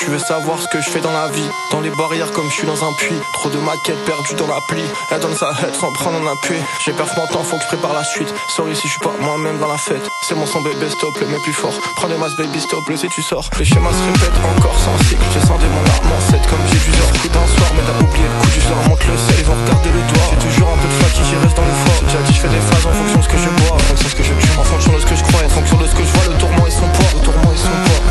Tu veux savoir ce que je fais dans la vie? Dans les barrières comme je suis dans un puits. Trop de maquettes perdues dans l'appli. Elle donne sa head sans prendre un appui. J'ai perf mon temps, faut que je prépare la suite. Sorry si je suis pas moi-même dans la fête. C'est mon son bébé, stop, le mets plus fort. Prends des masses baby, stop, le si tu sors. Les schémas se répètent encore sans cycle. J'ai scindé mon arme en 7 comme j'ai du zor. Coup d'un soir, mais t'as oublié le coup du sort. Monte le ciel, ils vont regarder le doigt. J'ai toujours un peu de fatigue, j'y reste dans l'effort. J'ai déjà dit, je fais des phases en fonction de ce que je bois. En fonction de ce que je tue, en fonction de ce que je crois. En fonction de ce que je vois, le tourment et son poids. Le tourment et son poids.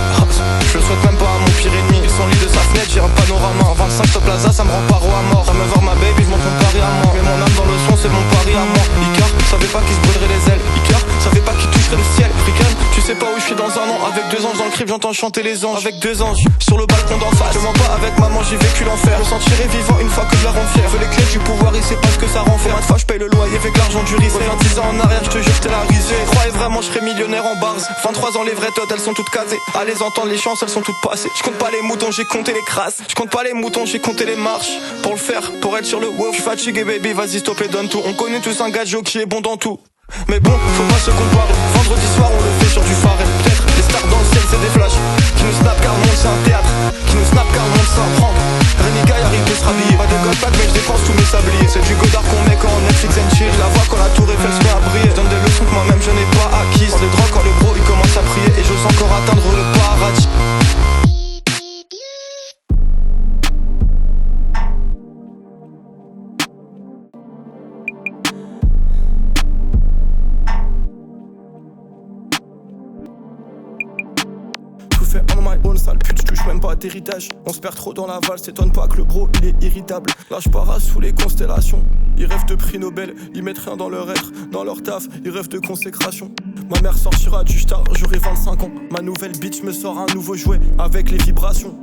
Je le souhaite même pas à mon pire ennemi. Ils sont lit de sa fenêtre, j'ai un panorama. En 25 Stop Plaza, ça me rend paro à mort. À me voir ma baby, je monte mon pari à moi. Mais mon âme dans le son, c'est mon pari à moi. Icar, savais pas qu'il se brûlerait les ailes. Icar, savais pas qu'il toucherait le ciel. Frican, tu sais pas où je suis dans un an. Avec 2 anges dans le crib, j'entends chanter les anges. Avec 2 anges, sur le balcon d'en face. Je mens pas avec maman, j'ai vécu l'enfer. Me sentirai vivant une fois que je la rends fière. Veux les clés du pouvoir, il sait pas ce que ça rend fier. Une fois je paye le loyer avec l'argent du risque. 20 ans en arrière, je te jure, j'étais la risée. Croyais vraiment, je serais millionnaire en bars. 23 ans, les vraies totes, elles sont toutes casées. À les entendre, les chances, elles sont toutes passées. Je compte pas les moutons, j'ai compté les crasses. Je compte pas les moutons, j'ai compté les marches. Pour le faire, pour être sur le wow. Je suis fatigué, baby, vas-y, stop et donne tout. On connaît tous un gadget qui est bon dans tout. Mais bon, faut pas se comparer. Vendredi soir, on le fait sur du phare. Peut-être les stars dans le ciel, c'est des flashs. Qui nous snap car le monde c'est un théâtre. Qui nous snap car le monde c'est un prank. Rémi Gaille arrive de se rhabiller. Pas de godpack, mais je dépense tous mes sabliers. C'est du Godard qu'on met quand on Netflix and chill. Je la vois quand la tour Eiffel se met à briller. Je donne des leçons que moi-même je n'ai pas acquises. Des drogues quand le bro il commence à prier. Et j'ose encore atteindre le paradis. On my own, sale pute, je touche même pas à d'héritage. On se perd trop dans la valse, s'étonne pas que le bro il est irritable. Là je pars sous les constellations. Ils rêvent de prix Nobel, ils mettent rien dans leur être, dans leur taf, ils rêvent de consécration. Ma mère sortira du star, j'aurai 25 ans. Ma nouvelle bitch me sort un nouveau jouet avec les vibrations.